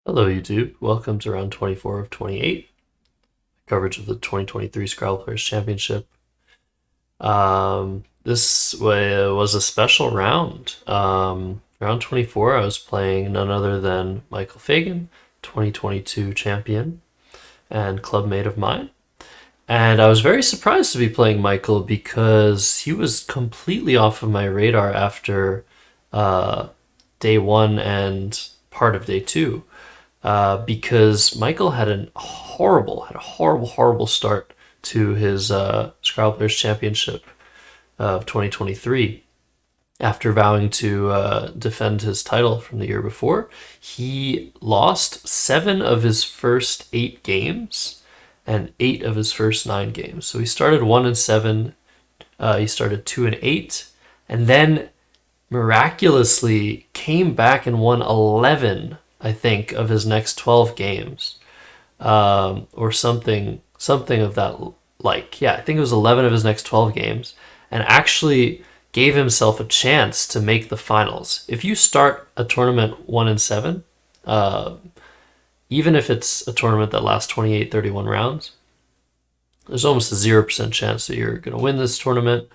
Hello, YouTube. Welcome to round 24 of 28, coverage of the 2023 Scrabble Players Championship. This was a special round. Round 24, I was playing none other than Michael Fagan, 2022 champion and clubmate of mine. And I was very surprised to be playing Michael because he was completely off of my radar after uh, day one and part of day two. Because Michael had a horrible start to his Scrabble Players Championship of 2023. After vowing to defend his title from the year before, he lost 7 of his first 8 games and 8 of his first 9 games. So he started 1-7, he started 2-8, and then miraculously came back and won 11, I think, of his next 12 games, or something of that. Like, yeah, I think it was 11 of his next 12 games, and actually gave himself a chance to make the finals. If you start a tournament 1-7, uh, even if it's a tournament that lasts 28, 31 rounds, there's almost a 0% chance that you're going to win this tournament.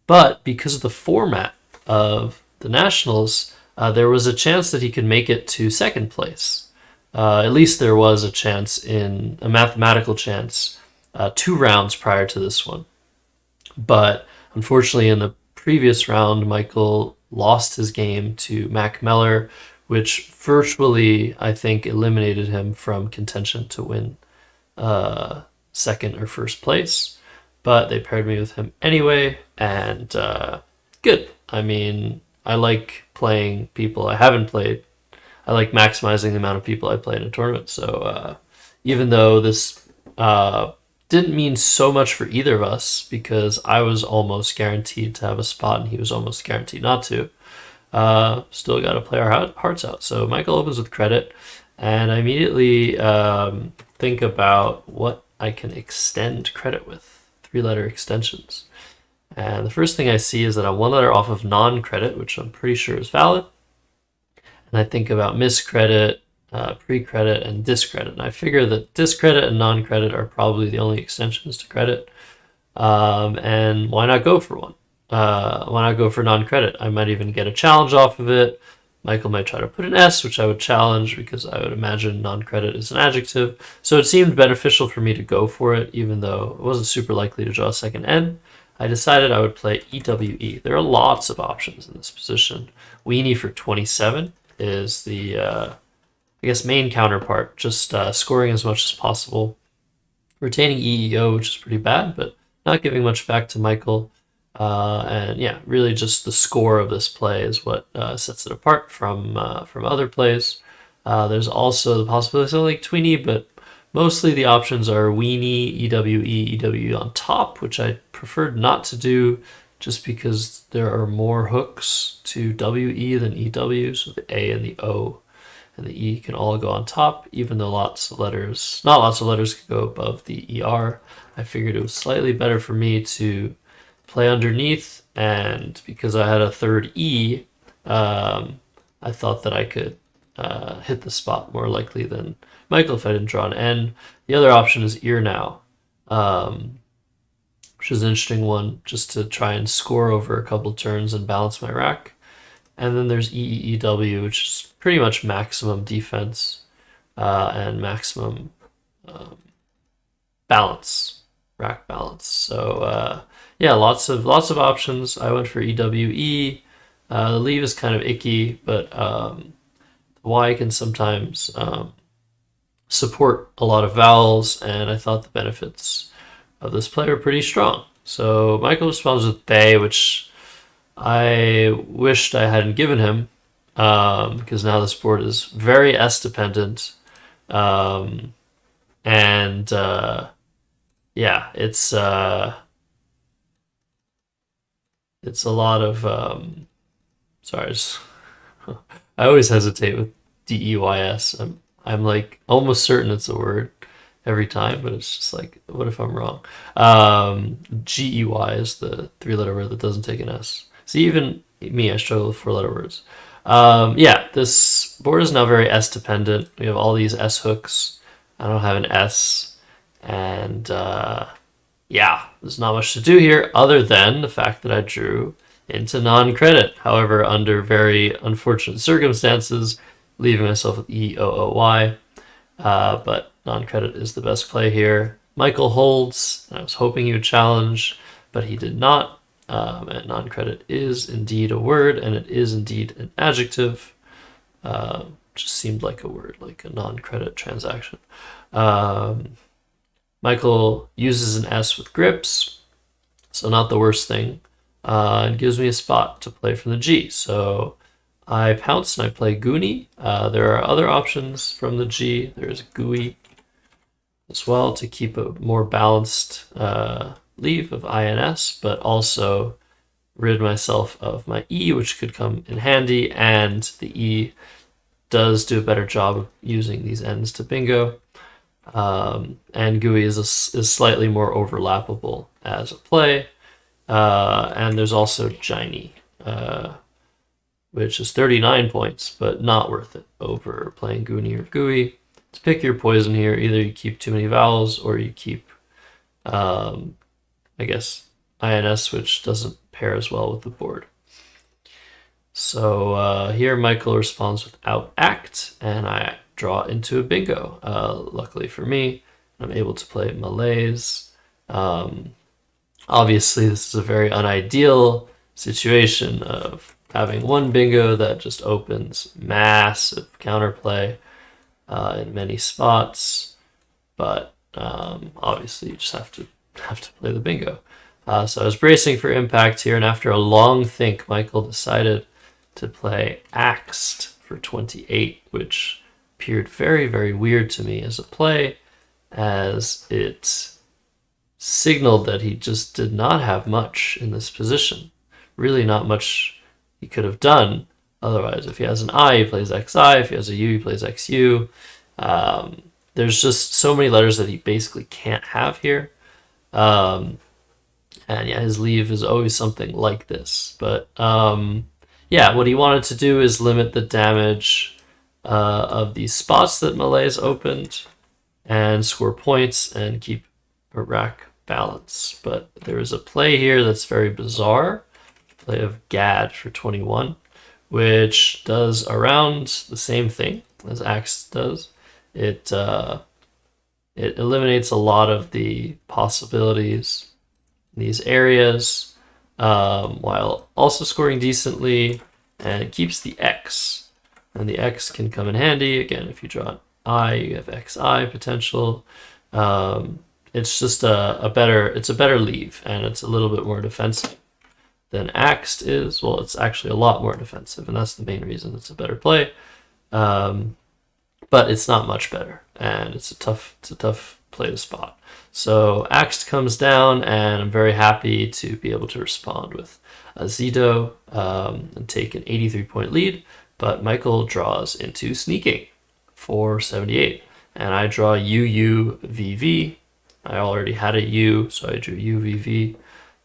But because of the format of the Nationals, there was a chance that he could make it to second place. At least there was a chance, in a mathematical chance, 2 rounds prior to this one. But unfortunately, in the previous round, Michael lost his game to Mac Meller, which virtually, I think, eliminated him from contention to win second or first place. But they paired me with him anyway, and good. I mean, I like playing people I haven't played. I like maximizing the amount of people I play in a tournament. So even though this didn't mean so much for either of us, because I was almost guaranteed to have a spot and he was almost guaranteed not to, still got to play our hearts out. So Michael opens with credit, and I immediately think about what I can extend credit with. 3-letter extensions. And the first thing I see is that I'm 1 letter off of non-credit, which I'm pretty sure is valid. And I think about miscredit, pre-credit, and discredit. And I figure that discredit and non-credit are probably the only extensions to credit. And why not go for one? Why not go for non-credit? I might even get a challenge off of it. Michael might try to put an S, which I would challenge because I would imagine non-credit is an adjective. So it seemed beneficial for me to go for it, even though it wasn't super likely to draw a second N. I decided I would play EWE. There are lots of options in this position. Weenie for 27 is the, I guess, main counterpart, just scoring as much as possible. Retaining EEO, which is pretty bad, but not giving much back to Michael. And yeah, really just the score of this play is what sets it apart from other plays. There's also the possibility of something like Tweenie, but mostly the options are Weenie, EWE on top, which I preferred not to do just because there are more hooks to WE than EW, so the A and the O and the E can all go on top, even though not lots of letters could go above the ER. I figured it was slightly better for me to play underneath, and because I had a third E, I thought that I could hit the spot more likely than Michael if I didn't draw an N. The other option is ear now, which is an interesting one, just to try and score over a couple turns and balance my rack. And then there's EEEW, which is pretty much maximum defense and maximum balance, rack balance. So yeah, lots of options. I went for EWE. The leave is kind of icky, but the Y can sometimes support a lot of vowels, and I thought the benefits of this play were pretty strong. So Michael responds with Bay, which I wished I hadn't given him, because now this board is very S dependent, and yeah, it's a lot of sorry, I always hesitate with DEYS. I'm like almost certain it's a word every time, but it's just like, what if I'm wrong? GEY is the 3-letter word that doesn't take an S. See, even me, I struggle with 4-letter words. Yeah, this board is now very S dependent. We have all these S hooks. I don't have an S, and yeah, there's not much to do here other than the fact that I drew into non-credit. However, under very unfortunate circumstances, leaving myself with EOOY. But non-credit is the best play here. Michael holds. I was hoping he would challenge, but he did not. And non-credit is indeed a word, and it is indeed an adjective. Just seemed like a word, like a non-credit transaction. Michael uses an S with grips, so not the worst thing. And gives me a spot to play from the G. So I pounce and I play Goonie. There are other options from the G. There's Gooey as well to keep a more balanced leave of INS, but also rid myself of my E, which could come in handy, and the E does do a better job of using these ends to bingo. And Gooey is slightly more overlappable as a play. And there's also Giny, which is 39 points, but not worth it over playing Goonie or Gooey. To pick your poison here, either you keep too many vowels or you keep, I guess, INS, which doesn't pair as well with the board. So here Michael responds without act, and I draw into a bingo. Luckily for me, I'm able to play Malaise. Obviously, this is a very unideal situation of having one bingo that just opens massive counterplay in many spots, but obviously you just have to play the bingo. So I was bracing for impact here, and after a long think, Michael decided to play Axed for 28, which appeared very, very weird to me as a play, as it signaled that he just did not have much in this position. Really not much he could have done otherwise. If he has an I, he plays XI. If he has a U, he plays XU. There's just so many letters that he basically can't have here. And yeah, his leave is always something like this. But yeah, what he wanted to do is limit the damage of these spots that Malaise opened and score points and keep a rack balance. But there is a play here that's very bizarre. Play of Gad for 21, which does around the same thing as Axe does. It eliminates a lot of the possibilities in these areas while also scoring decently, and it keeps the X. And the X can come in handy. Again, if you draw an I, you have XI potential. It's just a better leave, and it's a little bit more defensive than Axed is. Well, it's actually a lot more defensive, and that's the main reason it's a better play. But it's not much better, and it's a tough play to spot. So Axed comes down, and I'm very happy to be able to respond with a Zido and take an 83-point lead. But Michael draws into sneaking for 78, and I draw UUVV. I already had a U, so I drew UVV.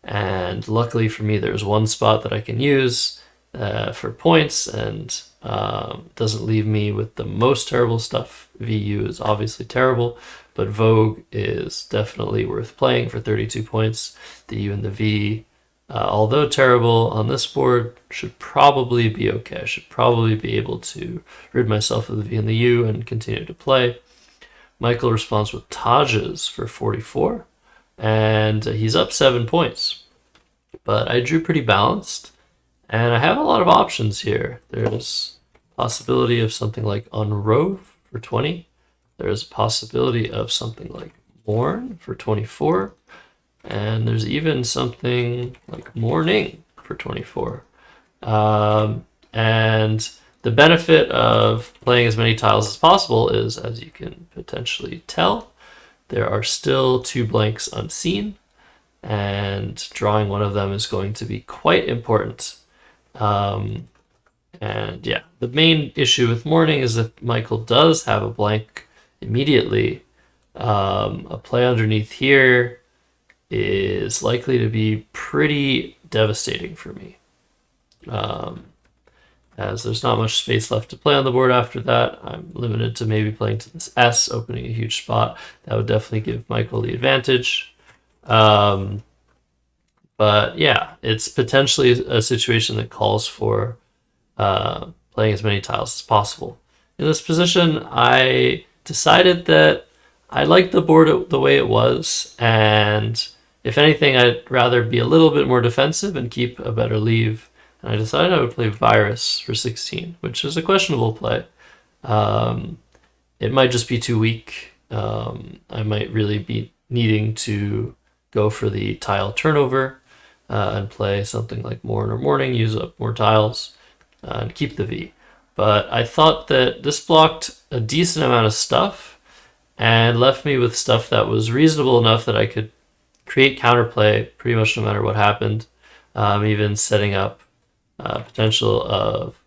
And luckily for me, there's one spot that I can use for points, and doesn't leave me with the most terrible stuff. VU is obviously terrible, but Vogue is definitely worth playing for 32 points. The U and the V, although terrible on this board, should probably be okay. I should probably be able to rid myself of the V and the U and continue to play. Michael responds with Tajas for 44, and he's up 7 points. But I drew pretty balanced, and I have a lot of options here. There's possibility of something like Unrove for 20. There's a possibility of something like Mourn for 24. And there's even something like Morning for 24. And the benefit of playing as many tiles as possible is, as you can potentially tell, there are still 2 blanks unseen, and drawing one of them is going to be quite important. And yeah, the main issue with Morning is if Michael does have a blank immediately, a play underneath here is likely to be pretty devastating for me. as there's not much space left to play on the board after that. I'm limited to maybe playing to this S, opening a huge spot. That would definitely give Michael the advantage. But yeah, it's potentially a situation that calls for playing as many tiles as possible. In this position, I decided that I liked the board the way it was, and if anything, I'd rather be a little bit more defensive and keep a better leave. And I decided I would play Virus for 16, which is a questionable play. It might just be too weak. I might really be needing to go for the tile turnover and play something like Morn or Morning, use up more tiles, and keep the V. But I thought that this blocked a decent amount of stuff and left me with stuff that was reasonable enough that I could create counterplay pretty much no matter what happened, even setting up potential of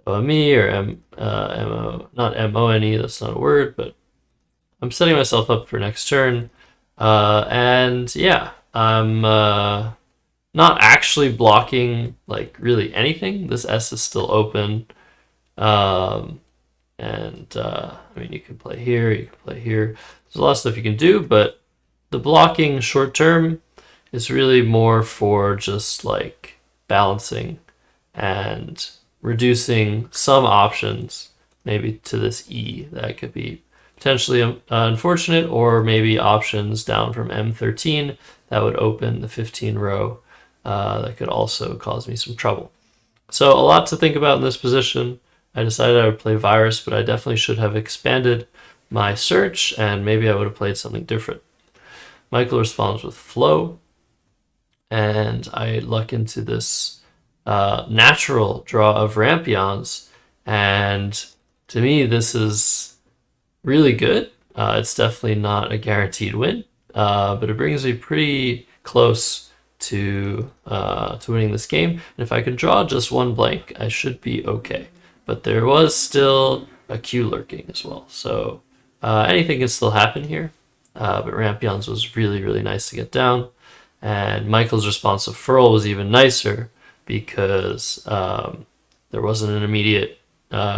OME or MO, not MONE, that's not a word, but I'm setting myself up for next turn. And yeah, I'm not actually blocking like really anything. This S is still open. I mean, you can play here, you can play here. There's a lot of stuff you can do, but the blocking short term is really more for just like balancing and reducing some options, maybe to this E that could be potentially unfortunate, or maybe options down from M13 that would open the 15 row that could also cause me some trouble. So a lot to think about in this position. I decided I would play Virus, but I definitely should have expanded my search, and maybe I would have played something different. Michael responds with Flow, and I luck into this natural draw of Rampions, and to me this is really good. It's definitely not a guaranteed win, but it brings me pretty close to winning this game. And if I can draw just one blank, I should be okay. But there was still a Q lurking as well, so anything can still happen here. But Rampions was really, really nice to get down. And Michael's response of Furl was even nicer because there wasn't an immediate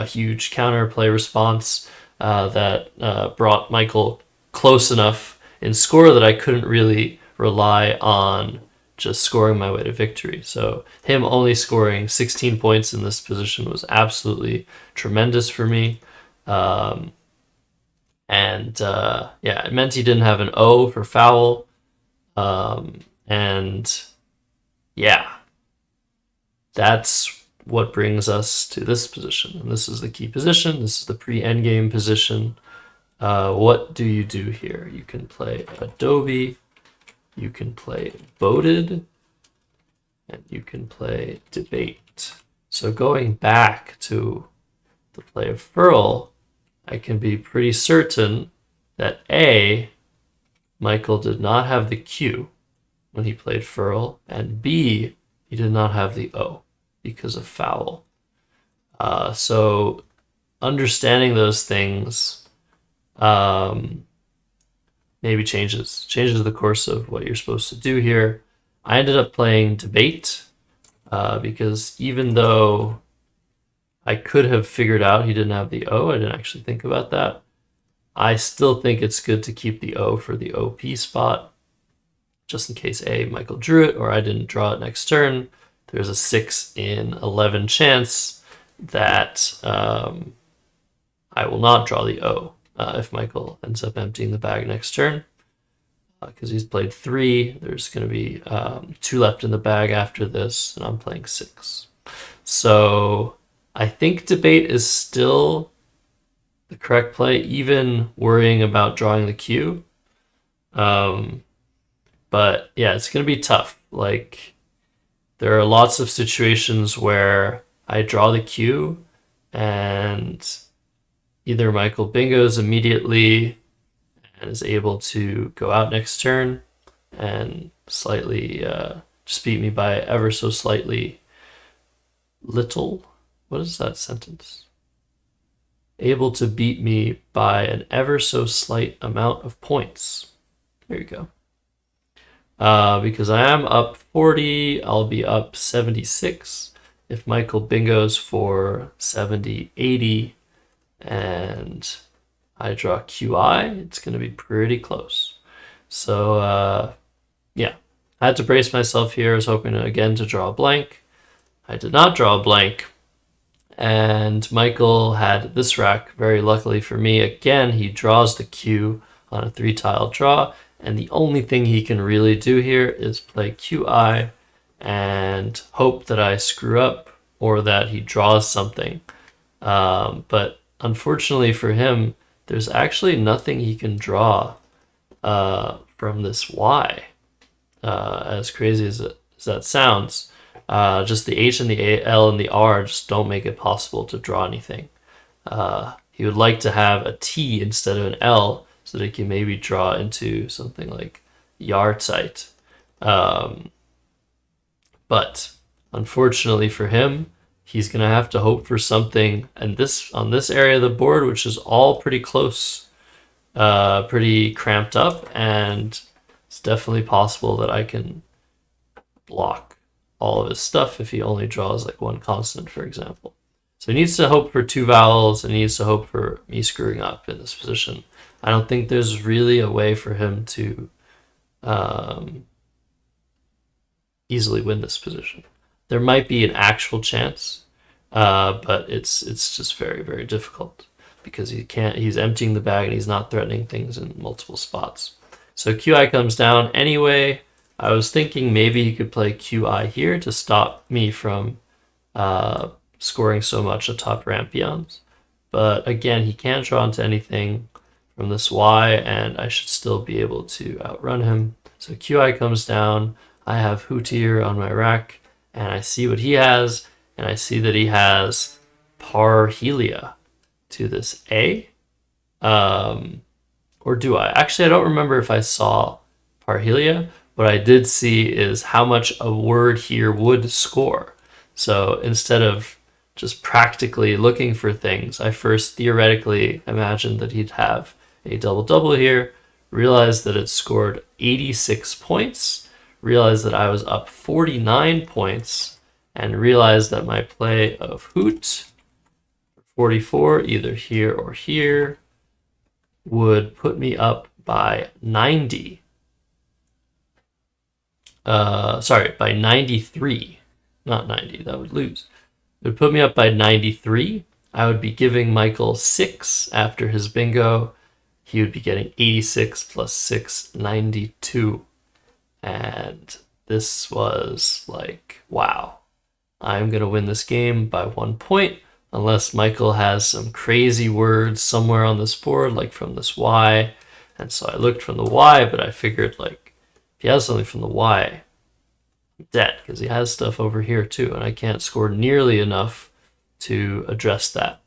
huge counterplay response that brought Michael close enough in score that I couldn't really rely on just scoring my way to victory. So him only scoring 16 points in this position was absolutely tremendous for me. Yeah, it meant he didn't have an O for foul. And yeah, that's what brings us to this position. And this is the key position. This is the pre-endgame position. What do you do here? You can play Adobe, you can play Voted, and you can play Debate. So going back to the play of Furl, I can be pretty certain that A, Michael did not have the Q when he played Furl, and B, he did not have the O because of foul. So understanding those things maybe changes the course of what you're supposed to do here. I ended up playing Debate because even though I could have figured out he didn't have the O, I didn't actually think about that. I still think it's good to keep the O for the OP spot, just in case A, Michael drew it, or I didn't draw it next turn. There's a 6 in 11 chance that I will not draw the O if Michael ends up emptying the bag next turn. Because he's played 3, there's going to be 2 left in the bag after this, and I'm playing 6. So I think Debate is still the correct play, even worrying about drawing the Q. But yeah, it's going to be tough. Like, there are lots of situations where I draw the Q and either Michael bingos immediately and is able to go out next turn and slightly just beat me by ever so slightly little. What is that sentence? Able to beat me by an ever so slight amount of points. There you go. Because I am up 40, I'll be up 76. if Michael bingos for 70, 80, and I draw QI, it's going to be pretty close. So, yeah, I had to brace myself here. I was hoping again to draw a blank. I did not draw a blank. And Michael had this rack, very luckily for me. Again, he draws the Q on a 3-tile draw, and the only thing he can really do here is play QI and hope that I screw up or that he draws something. But unfortunately for him, there's actually nothing he can draw from this Y. As crazy as that sounds, just the H and the L and the R just don't make it possible to draw anything. He would like to have a T instead of an L so that he can maybe draw into something like Yahrzeit. But unfortunately for him, he's going to have to hope for something and on this area of the board, which is all pretty close, pretty cramped up, and it's definitely possible that I can block all of his stuff if he only draws like one consonant, for example. So he needs to hope for 2 vowels, and he needs to hope for me screwing up in this position. I don't think there's really a way for him to easily win this position. There might be an actual chance, but it's just very, very difficult because he's emptying the bag and he's not threatening things in multiple spots. So QI comes down anyway. I was thinking maybe he could play QI here to stop me from scoring so much atop rampions. But again, he can't draw into anything from this Y, and I should still be able to outrun him. So QI comes down. I have Hootier on my rack, and I see what he has, and I see that he has Parhelia to this A. Or do I? Actually, I don't remember if I saw Parhelia. What I did see is how much a word here would score. So instead of just practically looking for things, I first theoretically imagined that he'd have a double-double here, realized that it scored 86 points, realized that I was up 49 points, and realized that my play of Hoot, 44, either here or here, would put me up by 90. By 93. Not 90, that would lose. It would put me up by 93. I would be giving Michael 6 after his bingo. He would be getting 86 plus 6, 92. And this was like, wow. I'm going to win this game by 1 point, unless Michael has some crazy words somewhere on this board, like from this Y. And so I looked from the Y, but I figured, like, if he has something from the Y, I'm dead, because he has stuff over here too, and I can't score nearly enough to address that.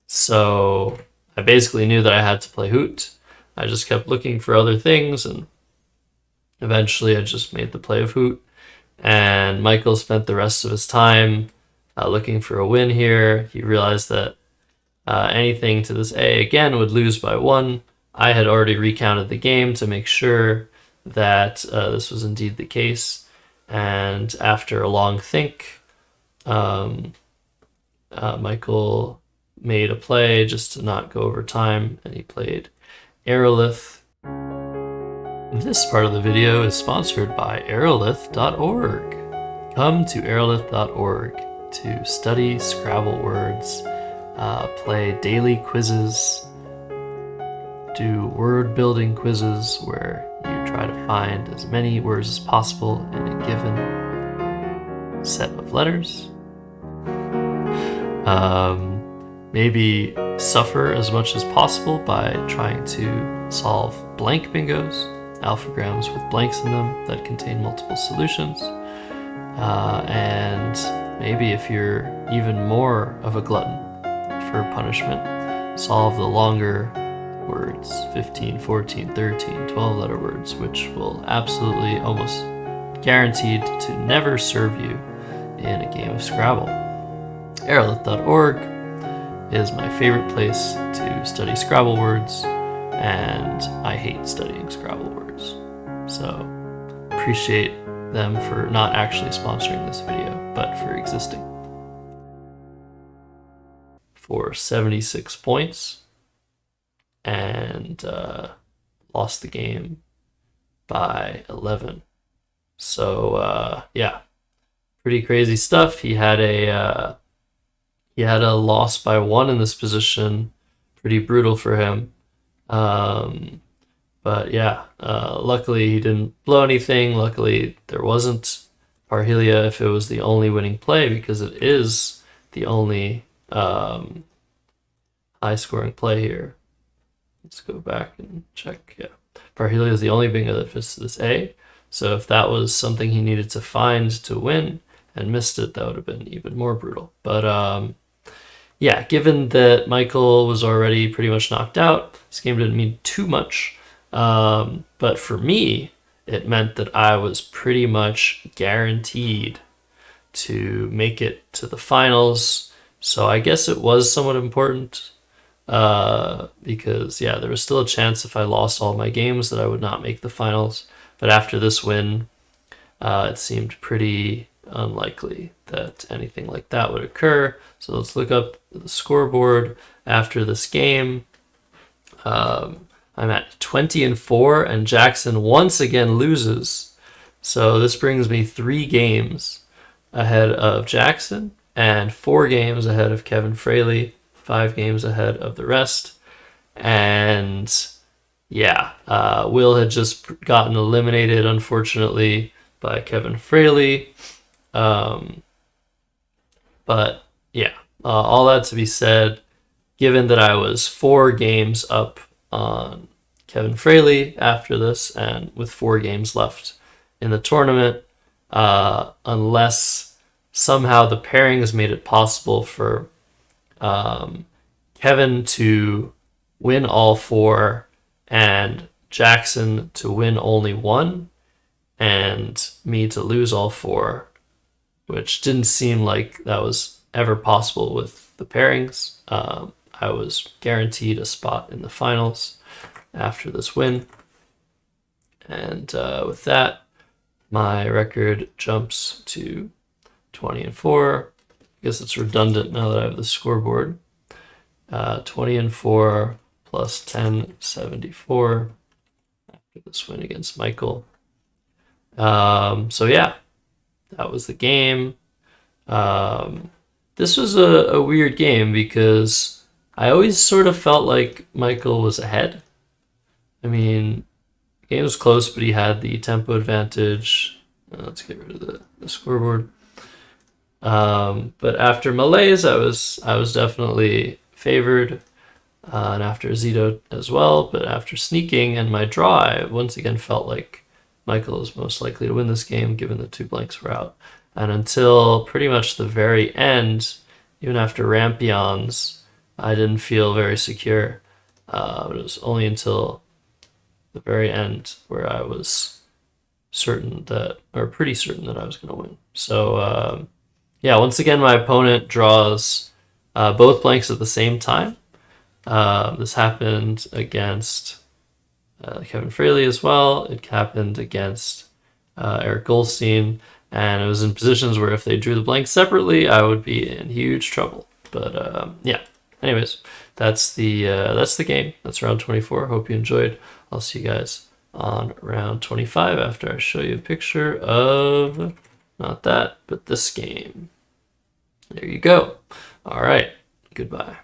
So I basically knew that I had to play Hoot. I just kept looking for other things, and eventually I just made the play of Hoot. And Michael spent the rest of his time looking for a win here. He realized that anything to this A again would lose by 1. I had already recounted the game to make sure that this was indeed the case. And after a long think, Michael made a play just to not go over time, and he played Aerolith. This part of the video is sponsored by aerolith.org. Come to aerolith.org to study Scrabble words, play daily quizzes, do word building quizzes where you try to find as many words as possible in a given set of letters. Maybe suffer as much as possible by trying to solve blank bingos, alphagrams with blanks in them that contain multiple solutions. And maybe if you're even more of a glutton for punishment, solve the longer words, 15, 14, 13, 12 letter words, which will absolutely, almost guaranteed to never serve you in a game of Scrabble. Aerolith.org is my favorite place to study Scrabble words, and I hate studying Scrabble words. So appreciate them for not actually sponsoring this video, but for existing. for 76 points and lost the game by 11. So yeah, pretty crazy stuff. He had a loss by 1 in this position, pretty brutal for him. But yeah, luckily he didn't blow anything. Luckily there wasn't Parhelia if it was the only winning play, because it is the only high-scoring play here. Let's go back and check. Yeah, Parhelia is the only bingo that fits this A. So if that was something he needed to find to win and missed it, that would have been even more brutal. But yeah, given that Michael was already pretty much knocked out, this game didn't mean too much. But for me, it meant that I was pretty much guaranteed to make it to the finals. So I guess it was somewhat important, because yeah, there was still a chance if I lost all my games that I would not make the finals. But after this win, it seemed pretty unlikely that anything like that would occur. So let's look up the scoreboard after this game. I'm at 20-4, and Jackson once again loses. So this brings me 3 games ahead of Jackson and 4 games ahead of Kevin Fraley, 5 games ahead of the rest. And yeah, Will had just gotten eliminated, unfortunately, by Kevin Fraley. But yeah, all that to be said, given that I was 4 games up on Kevin Fraley after this, and with 4 games left in the tournament, unless somehow the pairings made it possible for Kevin to win all 4 and Jackson to win only 1 and me to lose all 4, which didn't seem like that was ever possible with the pairings. I was guaranteed a spot in the finals after this win. And with that, my record jumps to 20-4. I guess it's redundant now that I have the scoreboard. 20-4 plus 1074 after this win against Michael. So yeah, that was the game. This was a weird game because I always sort of felt like Michael was ahead. I mean, the game was close, but he had the tempo advantage. Let's get rid of the scoreboard. But after Malays, I was definitely favored, and after Zito as well. But after sneaking and my draw, I once again felt like Michael is most likely to win this game, given the 2 blanks were out. And until pretty much the very end, even after Rampions, I didn't feel very secure. It was only until the very end where I was pretty certain that I was going to win. So yeah, once again, my opponent draws both blanks at the same time. This happened against Kevin Fraley as well. It happened against Eric Goldstein, and it was in positions where if they drew the blanks separately, I would be in huge trouble. But yeah, anyways, that's the game. That's round 24. Hope you enjoyed. I'll see you guys on round 25 after I show you a picture of, not that, but this game. There you go. All right, goodbye.